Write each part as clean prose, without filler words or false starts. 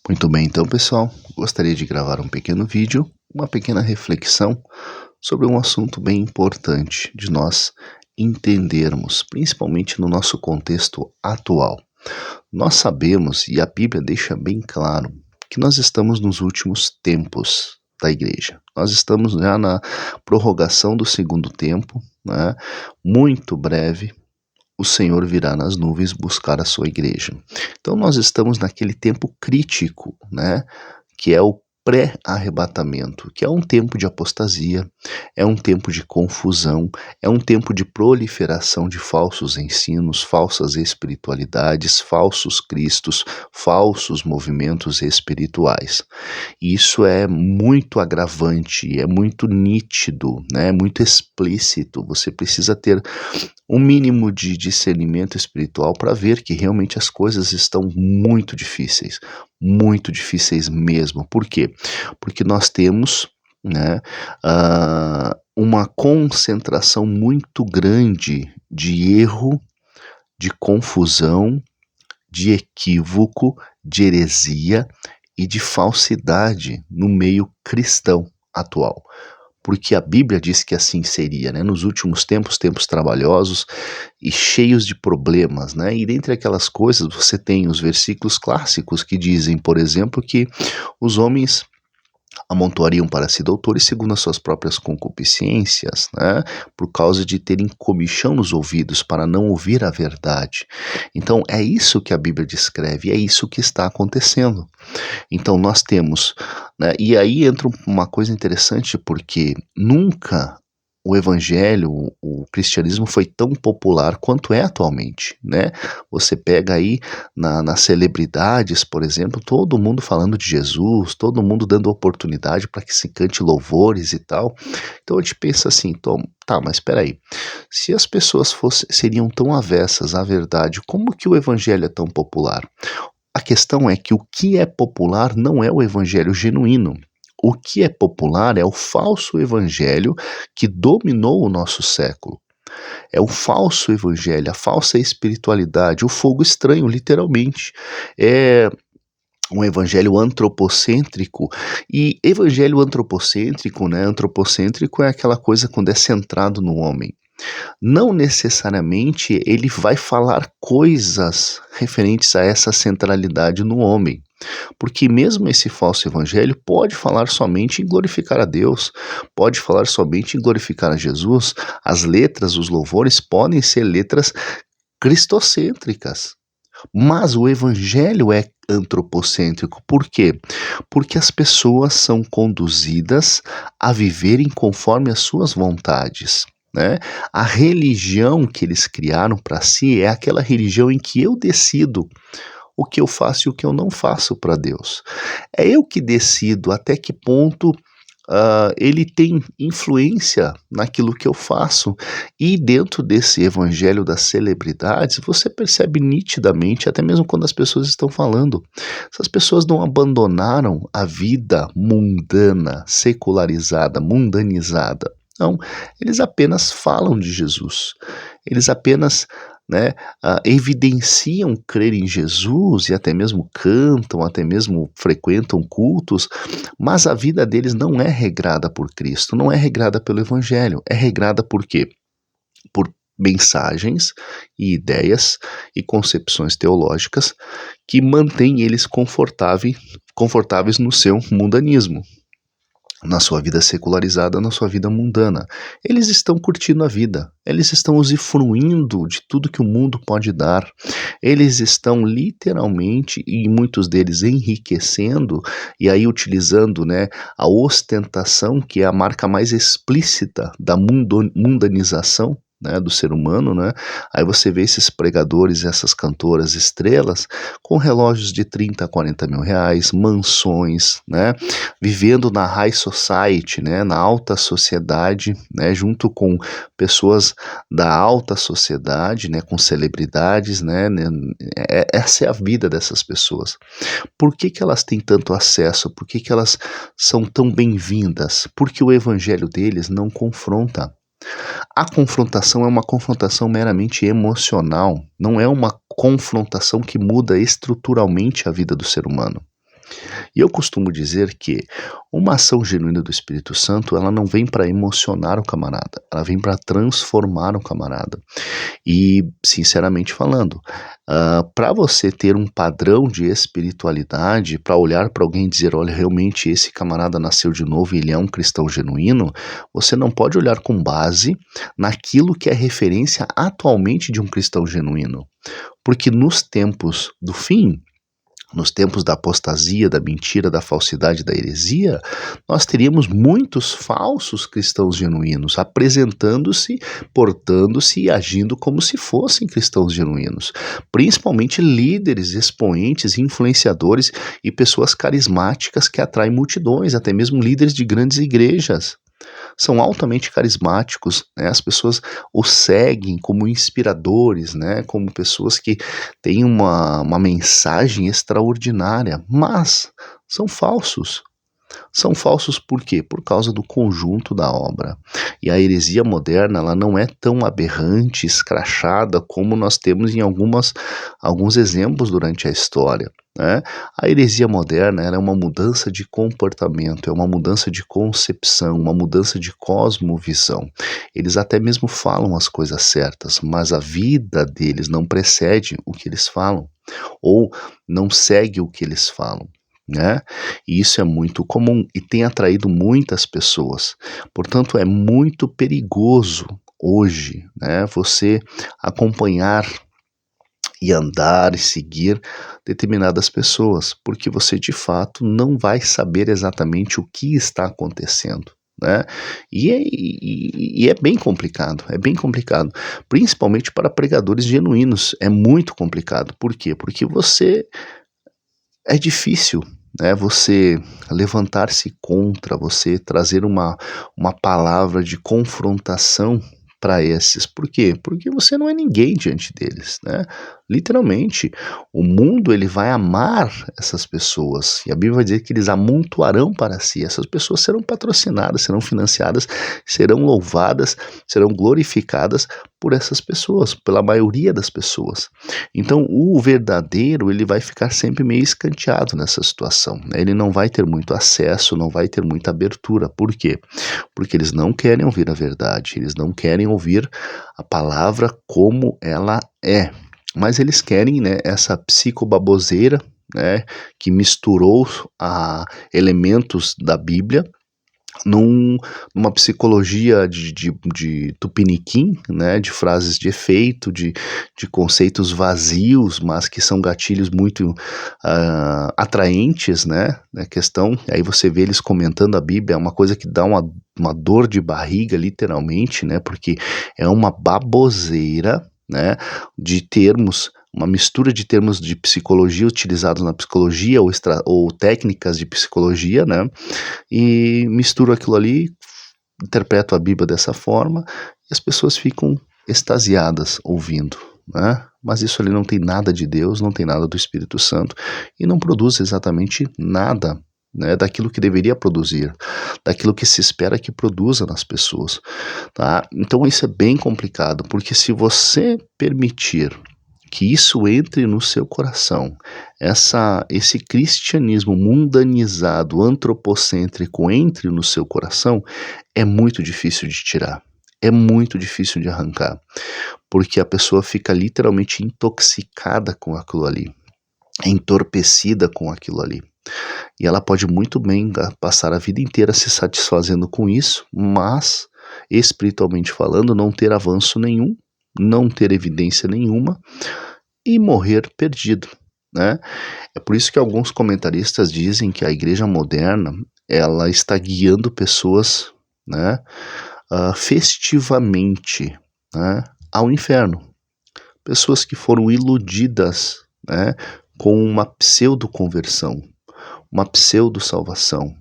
Muito bem, então, pessoal, gostaria de gravar um pequeno vídeo, uma pequena reflexão sobre um assunto bem importante de nós entendermos, principalmente no nosso contexto atual. Nós sabemos, e a Bíblia deixa bem claro, que nós estamos nos últimos tempos da igreja. Nós estamos já na prorrogação do segundo tempo, né? Muito breve o Senhor virá nas nuvens buscar a sua igreja. Então nós estamos naquele tempo crítico, né, que é o pré-arrebatamento, que é um tempo de apostasia, é um tempo de confusão, é um tempo de proliferação de falsos ensinos, falsas espiritualidades, falsos cristos, falsos movimentos espirituais. Isso é muito agravante, é muito nítido, né, é muito explícito. Você precisa ter um mínimo de discernimento espiritual para ver que realmente as coisas estão muito difíceis mesmo. Por quê? Porque nós temos, né, uma concentração muito grande de erro, de confusão, de equívoco, de heresia e de falsidade no meio cristão atual. Porque a Bíblia diz que assim seria, né? Nos últimos tempos, tempos trabalhosos e cheios de problemas, né? E dentre aquelas coisas, você tem os versículos clássicos que dizem, por exemplo, que os homens amontoariam para si doutores segundo as suas próprias concupiscências, né? Por causa de terem comichão nos ouvidos para não ouvir a verdade. Então, é isso que a Bíblia descreve, é isso que está acontecendo. Então nós temos, né, e aí entra uma coisa interessante, porque nunca o evangelho, o cristianismo foi tão popular quanto é atualmente, né? Você pega aí nas celebridades, por exemplo, todo mundo falando de Jesus, todo mundo dando oportunidade para que se cante louvores e tal. Então a gente pensa assim, tá, mas espera aí, se as pessoas seriam tão avessas à verdade, como que o evangelho é tão popular? A questão é que o que é popular não é o evangelho genuíno. O que é popular é o falso evangelho que dominou o nosso século. É o falso evangelho, a falsa espiritualidade, o fogo estranho, literalmente. É um evangelho antropocêntrico. E evangelho antropocêntrico, né? Antropocêntrico é aquela coisa quando é centrado no homem. Não necessariamente ele vai falar coisas referentes a essa centralidade no homem, porque mesmo esse falso evangelho pode falar somente em glorificar a Deus, pode falar somente em glorificar a Jesus. As letras, os louvores podem ser letras cristocêntricas, mas o evangelho é antropocêntrico. Por quê? Porque as pessoas são conduzidas a viverem conforme as suas vontades, né? A religião que eles criaram para si é aquela religião em que eu decido o que eu faço e o que eu não faço para Deus. É eu que decido até que ponto ele tem influência naquilo que eu faço. E dentro desse evangelho das celebridades, você percebe nitidamente, até mesmo quando as pessoas estão falando, essas pessoas não abandonaram a vida mundana, secularizada, mundanizada. Não, eles apenas falam de Jesus, eles apenas, né, evidenciam crer em Jesus e até mesmo cantam, até mesmo frequentam cultos, mas a vida deles não é regrada por Cristo, não é regrada pelo Evangelho, é regrada por quê? Por mensagens e ideias e concepções teológicas que mantêm eles confortáveis no seu mundanismo, na sua vida secularizada, na sua vida mundana. Eles estão curtindo a vida, eles estão usufruindo de tudo que o mundo pode dar, eles estão literalmente, e muitos deles enriquecendo, e aí utilizando, né, a ostentação, que é a marca mais explícita da mundanização, né, do ser humano, né? Aí você vê esses pregadores, essas cantoras estrelas com relógios de 30 a 40 mil reais, mansões, né, vivendo na high society, né, na alta sociedade, né, junto com pessoas da alta sociedade, né, com celebridades, né, essa é a vida dessas pessoas. Por que que elas têm tanto acesso? Por que que elas são tão bem-vindas? Porque o evangelho deles não confronta. A confrontação é uma confrontação meramente emocional, não é uma confrontação que muda estruturalmente a vida do ser humano. E eu costumo dizer que uma ação genuína do Espírito Santo, ela não vem para emocionar o camarada, ela vem para transformar o camarada. E, sinceramente falando, para você ter um padrão de espiritualidade, para olhar para alguém e dizer, olha, realmente esse camarada nasceu de novo e ele é um cristão genuíno, você não pode olhar com base naquilo que é referência atualmente de um cristão genuíno. Porque nos tempos do fim, nos tempos da apostasia, da mentira, da falsidade, da heresia, nós teríamos muitos falsos cristãos genuínos, apresentando-se, portando-se e agindo como se fossem cristãos genuínos. Principalmente líderes, expoentes, influenciadores e pessoas carismáticas que atraem multidões, até mesmo líderes de grandes igrejas. São altamente carismáticos, né? As pessoas o seguem como inspiradores, né? Como pessoas que têm uma mensagem extraordinária, mas são falsos. São falsos por quê? Por causa do conjunto da obra. E a heresia moderna, ela não é tão aberrante, escrachada, como nós temos em alguns exemplos durante a história, né? A heresia moderna, ela é uma mudança de comportamento, é uma mudança de concepção, uma mudança de cosmovisão. Eles até mesmo falam as coisas certas, mas a vida deles não precede o que eles falam, ou não segue o que eles falam, né? E isso é muito comum e tem atraído muitas pessoas. Portanto, é muito perigoso hoje, né, você acompanhar e andar e seguir determinadas pessoas, porque você de fato não vai saber exatamente o que está acontecendo, né? E é bem complicado, principalmente para pregadores genuínos, é muito complicado. Por quê? Porque é difícil, né, você levantar-se contra, você trazer uma palavra de confrontação para esses. Por quê? Porque você não é ninguém diante deles, né? Literalmente, o mundo ele vai amar essas pessoas. E a Bíblia vai dizer que eles amontoarão para si. Essas pessoas serão patrocinadas, serão financiadas, serão louvadas, serão glorificadas por essas pessoas, pela maioria das pessoas. Então, o verdadeiro, ele vai ficar sempre meio escanteado nessa situação, né? Ele não vai ter muito acesso, não vai ter muita abertura. Por quê? Porque eles não querem ouvir a verdade, eles não querem ouvir a palavra como ela é. Mas eles querem, né, essa psicobaboseira, né, que misturou elementos da Bíblia numa psicologia de tupiniquim, né, de frases de efeito, de conceitos vazios, mas que são gatilhos muito atraentes, né, na questão. Aí você vê eles comentando a Bíblia, é uma coisa que dá uma dor de barriga, literalmente, né, porque é uma baboseira, né, de termos, uma mistura de termos de psicologia utilizados na psicologia ou técnicas de psicologia, né, e misturo aquilo ali, interpreto a Bíblia dessa forma e as pessoas ficam extasiadas ouvindo, né? Mas isso ali não tem nada de Deus, não tem nada do Espírito Santo e não produz exatamente nada, né, daquilo que deveria produzir, daquilo que se espera que produza nas pessoas, tá? Então isso é bem complicado, porque se você permitir que isso entre no seu coração, esse cristianismo mundanizado, antropocêntrico entre no seu coração, é muito difícil de tirar, é muito difícil de arrancar, porque a pessoa fica literalmente intoxicada com aquilo ali, entorpecida com aquilo ali. E ela pode muito bem passar a vida inteira se satisfazendo com isso, mas, espiritualmente falando, não ter avanço nenhum, não ter evidência nenhuma e morrer perdido, né? É por isso que alguns comentaristas dizem que a igreja moderna, ela está guiando pessoas, né, festivamente, né, ao inferno. Pessoas que foram iludidas, né, com uma pseudo-conversão, uma pseudo-salvação,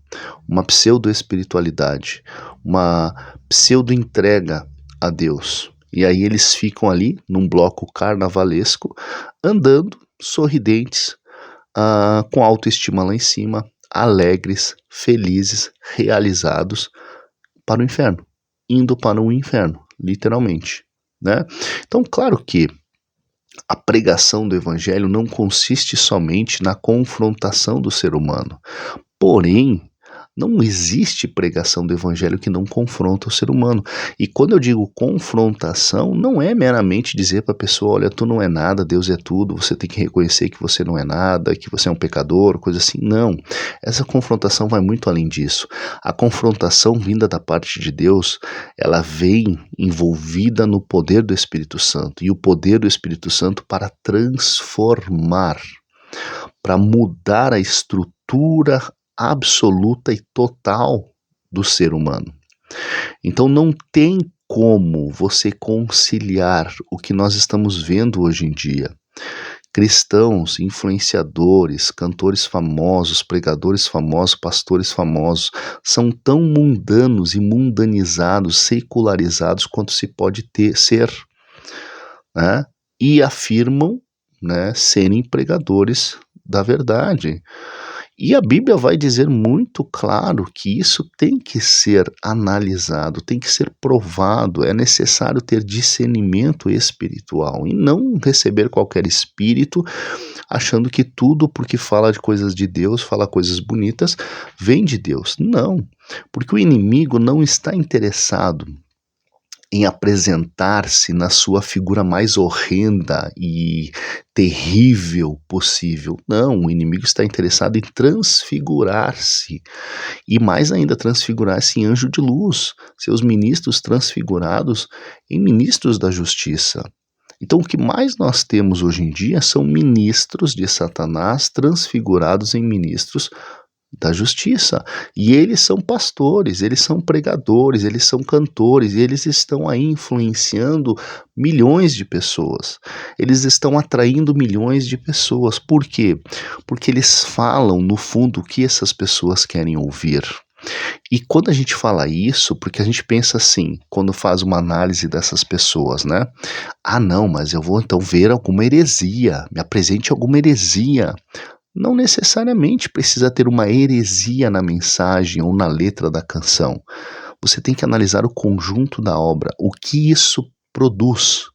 uma pseudo-espiritualidade, uma pseudo-entrega a Deus. E aí eles ficam ali num bloco carnavalesco, andando, sorridentes, com autoestima lá em cima, alegres, felizes, realizados para o inferno, indo para o inferno, literalmente, né? Então, claro que A pregação do evangelho não consiste somente na confrontação do ser humano. Porém, não existe pregação do evangelho que não confronta o ser humano. E quando eu digo confrontação, não é meramente dizer para a pessoa, olha, tu não é nada, Deus é tudo, você tem que reconhecer que você não é nada, que você é um pecador, coisa assim. Não. Essa confrontação vai muito além disso. A confrontação vinda da parte de Deus, ela vem envolvida no poder do Espírito Santo. E o poder do Espírito Santo para transformar, para mudar a estrutura absoluta e total do ser humano. Então não tem como você conciliar o que nós estamos vendo hoje em dia. Cristãos, influenciadores, cantores famosos, pregadores famosos, pastores famosos, são tão mundanos e mundanizados, secularizados quanto se pode ser, né? E afirmam, né, serem pregadores da verdade. E a Bíblia vai dizer muito claro que isso tem que ser analisado, tem que ser provado, é necessário ter discernimento espiritual e não receber qualquer espírito achando que tudo porque fala de coisas de Deus, fala coisas bonitas, vem de Deus. Não, porque o inimigo não está interessado em apresentar-se na sua figura mais horrenda e terrível possível. Não, o inimigo está interessado em transfigurar-se e mais ainda transfigurar-se em anjo de luz, seus ministros transfigurados em ministros da justiça. Então o que mais nós temos hoje em dia são ministros de Satanás transfigurados em ministros da justiça, e eles são pastores, eles são pregadores, eles são cantores, e eles estão aí influenciando milhões de pessoas, eles estão atraindo milhões de pessoas. Por quê? Porque eles falam no fundo o que essas pessoas querem ouvir. E quando a gente fala isso, porque a gente pensa assim, quando faz uma análise dessas pessoas, né? Ah, não, mas eu vou então ver alguma heresia, me apresente alguma heresia. Não necessariamente precisa ter uma heresia na mensagem ou na letra da canção. Você tem que analisar o conjunto da obra, o que isso produz,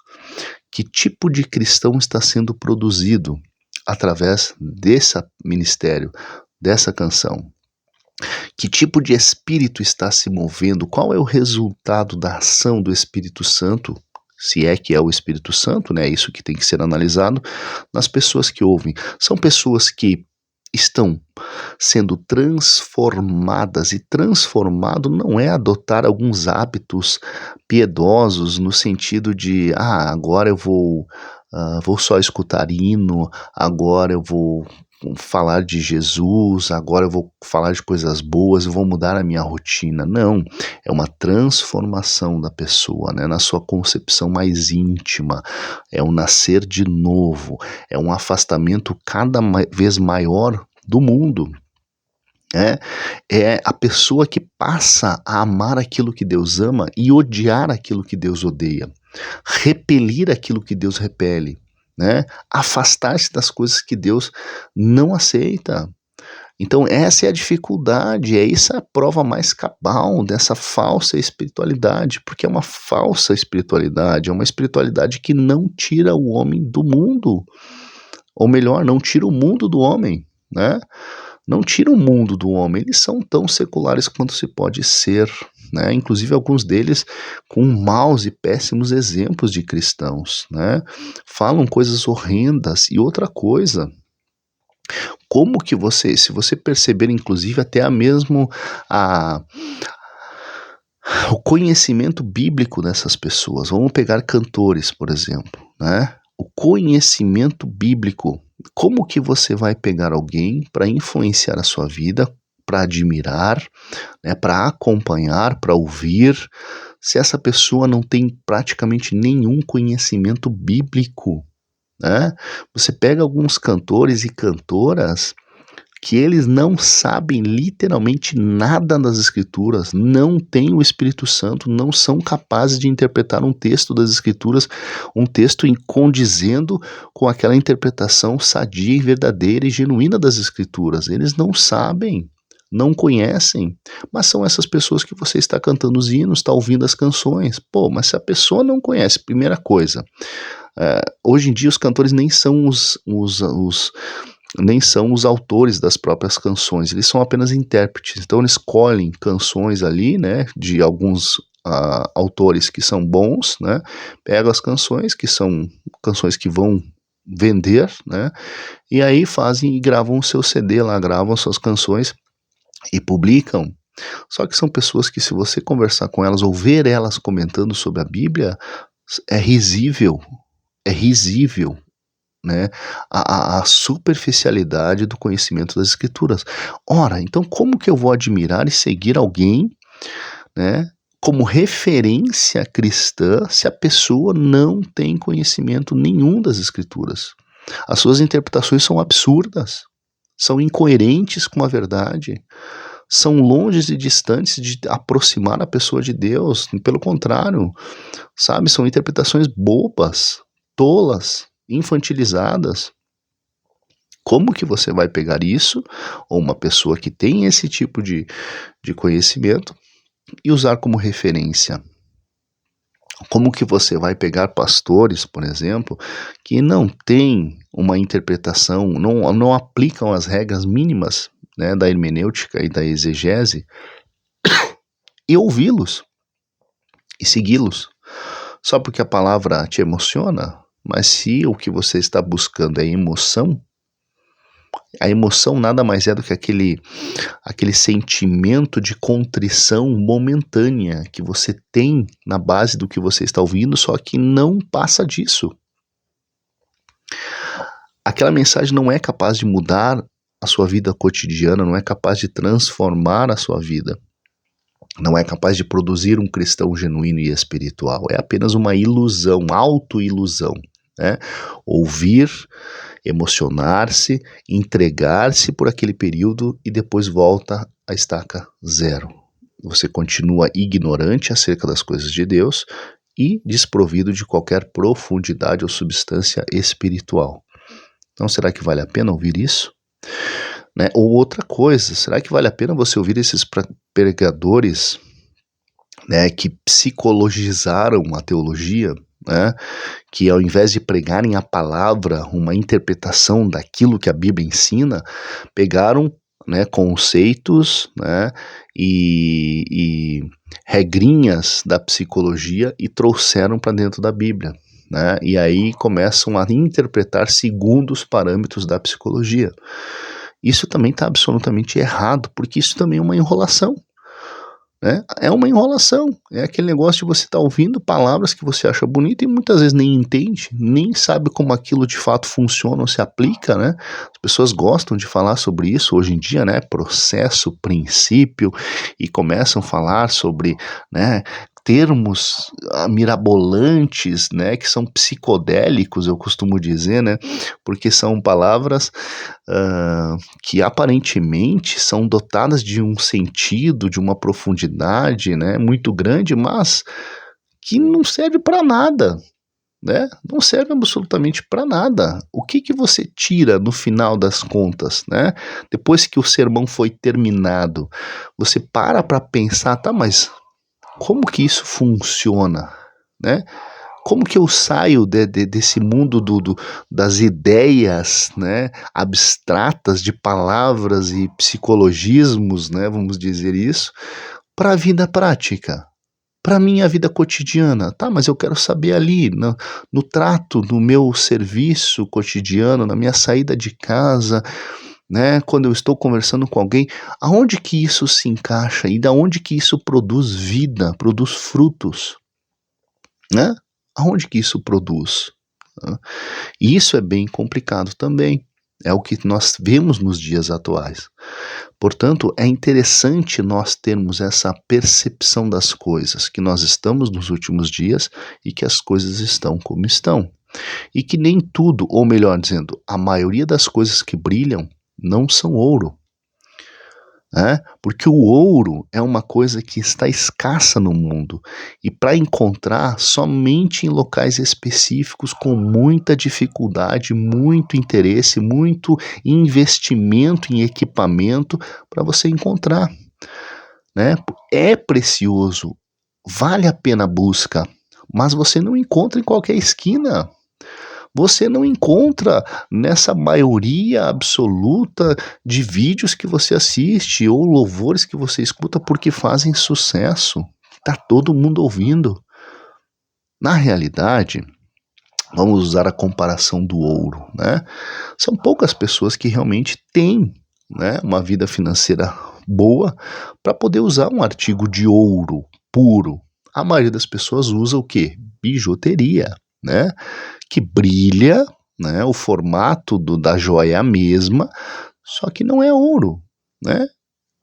que tipo de cristão está sendo produzido através desse ministério, dessa canção. Que tipo de espírito está se movendo? Qual é o resultado da ação do Espírito Santo? Se é que é o Espírito Santo, né? Isso que tem que ser analisado nas pessoas que ouvem. São pessoas que estão sendo transformadas, e transformado não é adotar alguns hábitos piedosos no sentido de, agora eu vou só escutar hino, agora eu vou falar de Jesus, agora eu vou falar de coisas boas, eu vou mudar a minha rotina. Não, é uma transformação da pessoa, né, na sua concepção mais íntima, é um nascer de novo, é um afastamento cada vez maior do mundo. É a pessoa que passa a amar aquilo que Deus ama e odiar aquilo que Deus odeia, repelir aquilo que Deus repele, né? Afastar-se das coisas que Deus não aceita. Então essa é a dificuldade, é essa a prova mais cabal dessa falsa espiritualidade, porque é uma falsa espiritualidade, é uma espiritualidade que não tira o homem do mundo, ou melhor, não tira o mundo do homem, né? Não tira o mundo do homem, eles são tão seculares quanto se pode ser, né? Inclusive alguns deles com maus e péssimos exemplos de cristãos, né? Falam coisas horrendas. E outra coisa, como que se você perceber, inclusive até o conhecimento bíblico dessas pessoas, vamos pegar cantores, por exemplo, né? O conhecimento bíblico, como que você vai pegar alguém para influenciar a sua vida, para admirar, né, para acompanhar, para ouvir, se essa pessoa não tem praticamente nenhum conhecimento bíblico, né? Você pega alguns cantores e cantoras que eles não sabem literalmente nada das Escrituras, não têm o Espírito Santo, não são capazes de interpretar um texto das Escrituras, um texto condizendo com aquela interpretação sadia e verdadeira e genuína das Escrituras. Eles não sabem, não conhecem, mas são essas pessoas que você está cantando os hinos, está ouvindo as canções. Pô, mas se a pessoa não conhece, primeira coisa, hoje em dia os cantores nem são nem são os autores das próprias canções, eles são apenas intérpretes. Então eles escolhem canções ali, né, de alguns autores que são bons, né, pegam as canções que são canções que vão vender, né, e aí fazem e gravam o seu CD lá, gravam suas canções e publicam. Só que são pessoas que, se você conversar com elas ou ver elas comentando sobre a Bíblia, é risível, é risível, né, a superficialidade do conhecimento das Escrituras. Ora, então como que eu vou admirar e seguir alguém, né, como referência cristã, se a pessoa não tem conhecimento nenhum das Escrituras? As suas interpretações são absurdas, são incoerentes com a verdade, são longes e distantes de aproximar a pessoa de Deus. Pelo contrário, sabe, são interpretações bobas, tolas, infantilizadas. Como que você vai pegar isso, ou uma pessoa que tem esse tipo de conhecimento, e usar como referência? Como que você vai pegar pastores, por exemplo, que não têm uma interpretação, não aplicam as regras mínimas, né, da hermenêutica e da exegese, e ouvi-los e segui-los? Só porque a palavra te emociona? Mas se o que você está buscando é emoção, a emoção nada mais é do que aquele sentimento de contrição momentânea que você tem na base do que você está ouvindo, só que não passa disso. Aquela mensagem não é capaz de mudar a sua vida cotidiana, não é capaz de transformar a sua vida, não é capaz de produzir um cristão genuíno e espiritual. É apenas uma ilusão, autoilusão, né? Ouvir, emocionar-se, entregar-se por aquele período e depois volta à estaca zero. Você continua ignorante acerca das coisas de Deus e desprovido de qualquer profundidade ou substância espiritual. Então, será que vale a pena ouvir isso? Né? Ou outra coisa, será que vale a pena você ouvir esses pregadores, né, que psicologizaram a teologia, né, que ao invés de pregarem a palavra, uma interpretação daquilo que a Bíblia ensina, pegaram, né, conceitos, né, e regrinhas da psicologia e trouxeram para dentro da Bíblia, né, e aí começam a interpretar segundo os parâmetros da psicologia. Isso também está absolutamente errado, porque isso também é uma enrolação. Né? É uma enrolação, é aquele negócio de você estar ouvindo palavras que você acha bonita e muitas vezes nem entende, nem sabe como aquilo de fato funciona ou se aplica, né? As pessoas gostam de falar sobre isso hoje em dia, né? Processo, princípio, e começam a falar sobre, né, termos mirabolantes, né, que são psicodélicos, eu costumo dizer, né, porque são palavras que aparentemente são dotadas de um sentido, de uma profundidade, né, muito grande, mas que não serve para nada, né? Não serve absolutamente para nada. O que que você tira no final das contas, né? Depois que o sermão foi terminado, você para pensar, tá, mas como que isso funciona, né? Como que eu saio desse mundo das ideias, né, abstratas de palavras e psicologismos, né, vamos dizer isso, para a vida prática, para a minha vida cotidiana? Tá, mas eu quero saber ali, no trato, no meu serviço cotidiano, na minha saída de casa, né, quando eu estou conversando com alguém, aonde que isso se encaixa e da onde que isso produz vida, produz frutos, né? Aonde que isso produz? E isso é bem complicado também. É o que nós vemos nos dias atuais. Portanto, é interessante nós termos essa percepção das coisas, que nós estamos nos últimos dias e que as coisas estão como estão. E que nem tudo, ou melhor dizendo, a maioria das coisas que brilham não são ouro. né? Porque o ouro é uma coisa que está escassa no mundo e para encontrar somente em locais específicos com muita dificuldade, muito interesse, muito investimento em equipamento para você encontrar, né? É precioso, vale a pena a busca, mas você não encontra em qualquer esquina. Você não encontra nessa maioria absoluta de vídeos que você assiste ou louvores que você escuta porque fazem sucesso. Tá todo mundo ouvindo. Na realidade, vamos usar a comparação do ouro, né? São poucas pessoas que realmente têm, né, uma vida financeira boa para poder usar um artigo de ouro puro. A maioria das pessoas usa o quê? Bijuteria, né? Que brilha, né? O formato da joia é a mesma, só que não é ouro, né?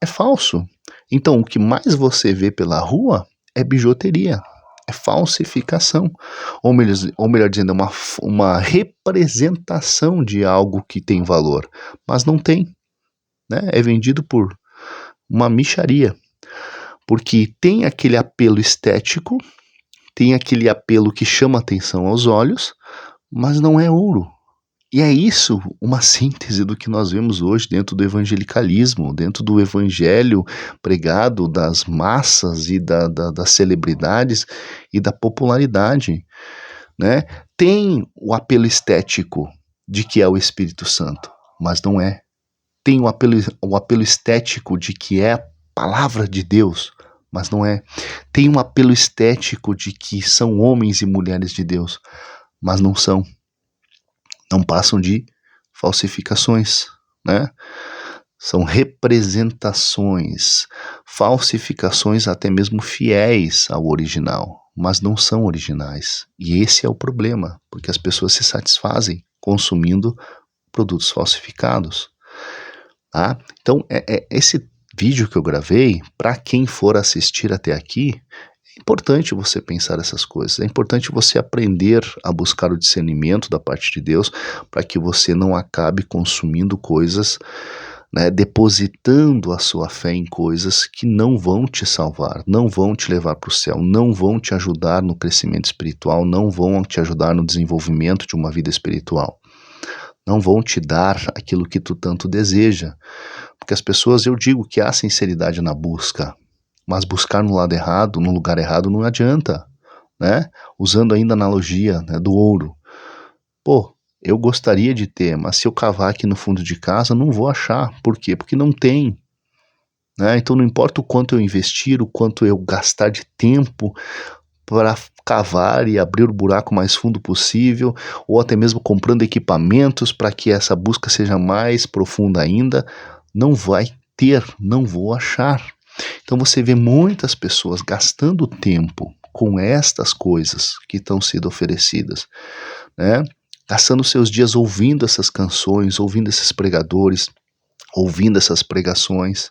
É falso. Então, o que mais você vê pela rua é bijuteria, é falsificação. Ou melhor dizendo, é uma representação de algo que tem valor, mas não tem, né? É vendido por uma mixaria, porque tem aquele apelo estético, tem aquele apelo que chama atenção aos olhos, mas não é ouro. E é isso uma síntese do que nós vemos hoje dentro do evangelicalismo, dentro do evangelho pregado das massas e das celebridades e da popularidade, né? Tem o apelo estético de que é o Espírito Santo, mas não é. Tem o apelo estético de que é a palavra de Deus, mas não é. Tem um apelo estético de que são homens e mulheres de Deus, mas não são. Não passam de falsificações, né? São representações, falsificações até mesmo fiéis ao original, mas não são originais. E esse é o problema, porque as pessoas se satisfazem consumindo produtos falsificados, tá? Então, esse vídeo que eu gravei, para quem for assistir até aqui, é importante você pensar essas coisas, é importante você aprender a buscar o discernimento da parte de Deus para que você não acabe consumindo coisas, né, depositando a sua fé em coisas que não vão te salvar, não vão te levar para o céu, não vão te ajudar no crescimento espiritual, não vão te ajudar no desenvolvimento de uma vida espiritual, não vão te dar aquilo que tu tanto deseja, porque as pessoas, eu digo que há sinceridade na busca, mas buscar no lado errado, no lugar errado, não adianta, né? Usando ainda a analogia, né, do ouro. Pô, eu gostaria de ter, mas se eu cavar aqui no fundo de casa, não vou achar. Por quê? Porque não tem, né? Então não importa o quanto eu investir, o quanto eu gastar de tempo para cavar e abrir o buraco mais fundo possível, ou até mesmo comprando equipamentos para que essa busca seja mais profunda ainda, não vai ter, não vou achar. Então você vê muitas pessoas gastando tempo com estas coisas que estão sendo oferecidas, né? Gastando seus dias ouvindo essas canções, ouvindo esses pregadores, ouvindo essas pregações,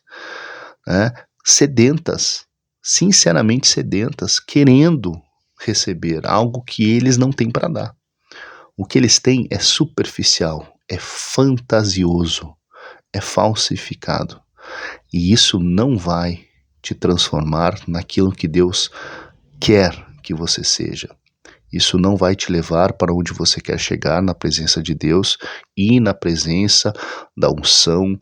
né? Sedentas, sinceramente sedentas, querendo receber algo que eles não têm para dar. O que eles têm é superficial, é fantasioso, é falsificado. E isso não vai te transformar naquilo que Deus quer que você seja. Isso não vai te levar para onde você quer chegar na presença de Deus e na presença da unção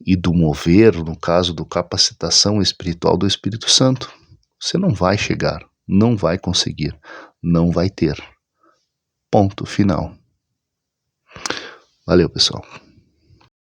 e do mover, no caso do capacitação espiritual do Espírito Santo. Você não vai chegar, não vai conseguir, não vai ter. Ponto final. Valeu, pessoal.